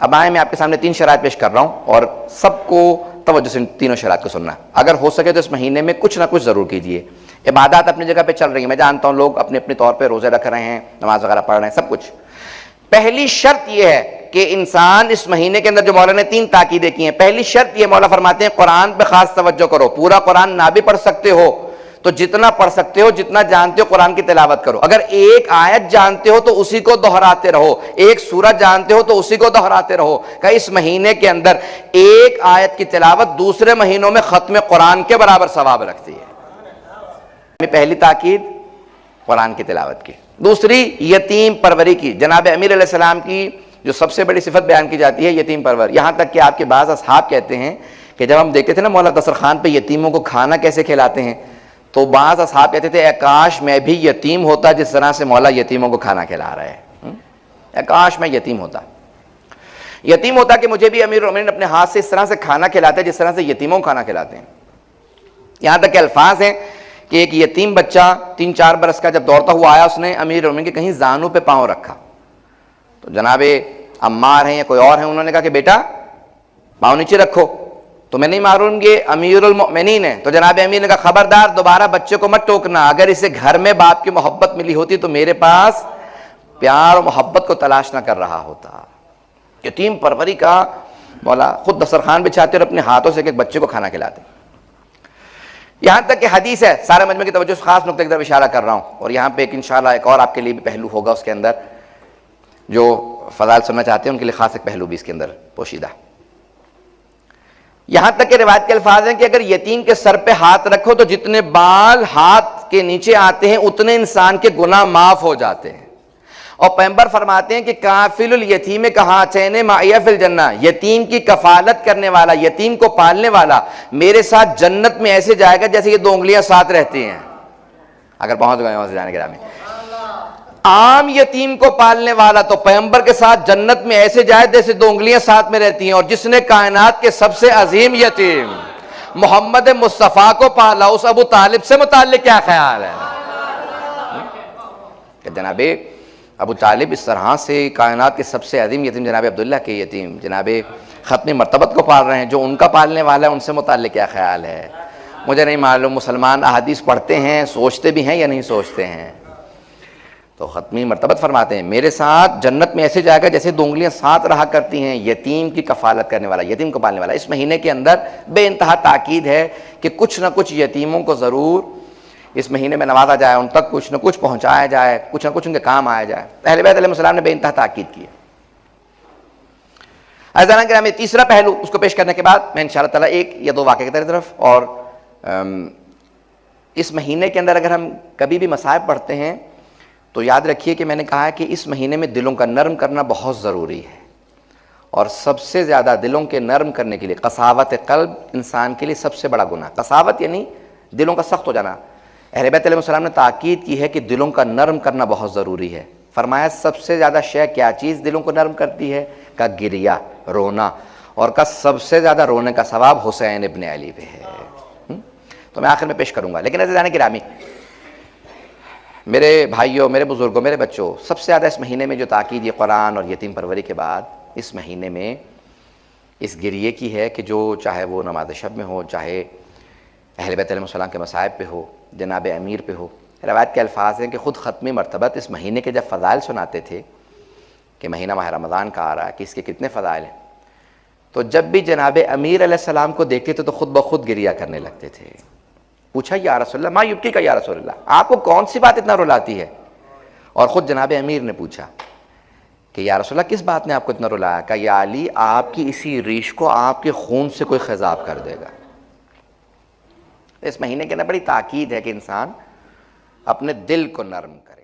اب آئیں میں آپ کے سامنے 3 شرائط پیش کر رہا ہوں اور سب کو توجہ سے تینوں شرائط کو سننا. اگر ہو سکے تو اس مہینے میں کچھ نہ کچھ ضرور کیجئے. عبادات اپنی جگہ پہ چل رہی ہیں، میں جانتا ہوں لوگ اپنے اپنے طور پہ روزے رکھ رہے ہیں، نماز وغیرہ پڑھ رہے ہیں، سب کچھ. پہلی شرط یہ ہے کہ انسان اس مہینے کے اندر، جو مولا نے 3 تاکیدیں کی ہیں، پہلی شرط یہ مولا فرماتے ہیں قرآن پہ خاص توجہ کرو. پورا قرآن نہ بھی پڑھ سکتے ہو تو جتنا پڑھ سکتے ہو، جتنا جانتے ہو قرآن کی تلاوت کرو. اگر ایک آیت جانتے ہو تو اسی کو دہراتے رہو، ایک سورت جانتے ہو تو اسی کو دہراتے رہو. کہ اس مہینے کے اندر ایک آیت کی تلاوت دوسرے مہینوں میں ختم قرآن کے برابر ثواب رکھتی ہے. پہلی تاکید قرآن کی تلاوت کی. دوسری یتیم پروری کی. جناب امیر علیہ السلام کی جو سب سے بڑی صفت بیان کی جاتی ہے یتیم پرور. یہاں تک کہ آپ کے بعض اصحاب کہتے ہیں کہ جب ہم دیکھتے تھے نا مولا دسترخوان پہ یتیموں کو کھانا کیسے کھلاتے ہیں، تو بعض اصحاب کہتے تھے اے کاش میں بھی یتیم ہوتا جس طرح سے مولا یتیموں کو کھانا کھلا رہا ہے. اے کاش میں یتیم ہوتا کہ مجھے بھی امیر المومنین اپنے ہاتھ سے اس طرح سے کھانا کھلاتے جس طرح سے یتیموں کو کھانا کھلاتے ہیں. یہاں تک کہ الفاظ ہیں کہ ایک یتیم بچہ 3-4 برس کا جب دوڑتا ہوا آیا، اس نے امیر المومنین کے کہیں زانوں پہ پاؤں رکھا. تو جناب عمار ہیں یا کوئی اور ہیں، انہوں نے کہا کہ بیٹا پاؤں نیچے رکھو. تو میں نہیں معلوم یہ امیر المؤمنین ہے. تو جناب امیر نے کہا خبردار دوبارہ بچے کو مت ٹوکنا، اگر اسے گھر میں باپ کی محبت ملی ہوتی تو میرے پاس پیار و محبت کو تلاش نہ کر رہا ہوتا. یتیم پروری کا مولا خود دسترخوان بچھاتے اور اپنے ہاتھوں سے ایک بچے کو کھانا کھلاتے. یہاں تک کہ حدیث ہے، سارے مجمع کی توجہ خاص نقطے کی طرف اشارہ کر رہا ہوں، اور یہاں پہ انشاءاللہ ایک اور آپ کے لیے بھی پہلو ہوگا اس کے اندر. جو فضائل سننا چاہتے ہیں ان کے لیے خاص ایک پہلو بھی اس کے اندر پوشیدہ. یہاں تک کہ روایت کے الفاظ ہیں کہ اگر یتیم کے سر پہ ہاتھ رکھو تو جتنے بال ہاتھ کے نیچے آتے ہیں اتنے انسان کے گناہ معاف ہو جاتے ہیں. اور پیغمبر فرماتے ہیں کہ کافل الیتیم کہاتین معی فی الجنہ، یتیم کی کفالت کرنے والا، یتیم کو پالنے والا میرے ساتھ جنت میں ایسے جائے گا جیسے یہ 2 انگلیاں ساتھ رہتی ہیں. اگر پہنچ گئے وہاں سے جانے کے راستے میں. عام یتیم کو پالنے والا تو پیغمبر کے ساتھ جنت میں ایسے جائے جیسے 2 انگلیاں ساتھ میں رہتی ہیں. اور جس نے کائنات کے سب سے عظیم یتیم محمد مصطفیٰ کو پالا، اس ابو طالب سے متعلق کیا خیال ہے؟ کہ جناب ابو طالب اس طرح سے کائنات کے سب سے عظیم یتیم جناب عبداللہ کے یتیم جناب ختم مرتبت کو پال رہے ہیں، جو ان کا پالنے والا ہے ان سے متعلق کیا خیال ہے؟ مجھے نہیں معلوم مسلمان احادیث پڑھتے ہیں، سوچتے بھی ہیں یا نہیں سوچتے ہیں. تو ختمی مرتبت فرماتے ہیں میرے ساتھ جنت میں ایسے جائے گا جیسے 2 انگلیاں ساتھ رہا کرتی ہیں. یتیم کی کفالت کرنے والا، یتیم کو پالنے والا. اس مہینے کے اندر بے انتہا تاکید ہے کہ کچھ نہ کچھ یتیموں کو ضرور اس مہینے میں نوازا جائے، ان تک کچھ نہ کچھ پہنچایا جائے، کچھ نہ کچھ ان کے کام آیا جائے. اہل بیت علیہ السلام نے بے انتہا تاکید کی ہے. عزیزان گرامی، تیسرا پہلو اس کو پیش کرنے کے بعد میں انشاءاللہ تعالیٰ 1 یا 2 واقعے کی طرف. اور اس مہینے کے اندر اگر ہم کبھی بھی مصائب پڑھتے ہیں تو یاد رکھیے کہ میں نے کہا ہے کہ اس مہینے میں دلوں کا نرم کرنا بہت ضروری ہے. اور سب سے زیادہ دلوں کے نرم کرنے کے لیے قساوت قلب انسان کے لیے سب سے بڑا گناہ. قساوت یعنی دلوں کا سخت ہو جانا. اہل بیت علیہ السلام نے تاکید کی ہے کہ دلوں کا نرم کرنا بہت ضروری ہے. فرمایا سب سے زیادہ شے کیا چیز دلوں کو نرم کرتی ہے؟ کا گریہ، رونا. اور کا سب سے زیادہ رونے کا ثواب حسین ابن علی پہ ہے. تو میں آخر میں پیش کروں گا. لیکن عزیزان گرامی، میرے بھائیوں، میرے بزرگوں، میرے بچوں، سب سے زیادہ اس مہینے میں جو تاکید یہ قرآن اور یتیم پروری کے بعد اس مہینے میں اس گریے کی ہے کہ جو چاہے وہ نماز شب میں ہو، چاہے اہل بیت علیہ السلام کے مصائب پہ ہو، جناب امیر پہ ہو. روایت کے الفاظ ہیں کہ خود ختمی مرتبت اس مہینے کے جب فضائل سناتے تھے کہ مہینہ ماہ رمضان کا آ رہا ہے کہ اس کے کتنے فضائل ہیں، تو جب بھی جناب امیر علیہ السلام کو دیکھتے تھے تو خود بخود گریہ کرنے لگتے تھے. پوچھا یا رسول اللہ ما یبکی کا یا رسول اللہ، آپ کو کون سی بات اتنا رلاتی ہے؟ اور خود جناب امیر نے پوچھا کہ یا رسول اللہ کس بات نے آپ کو اتنا رلایا؟ کہ یا علی آپ کی اسی ریش کو آپ کے خون سے کوئی خضاب کر دے گا. اس مہینے کے اندر بڑی تاکید ہے کہ انسان اپنے دل کو نرم کرے.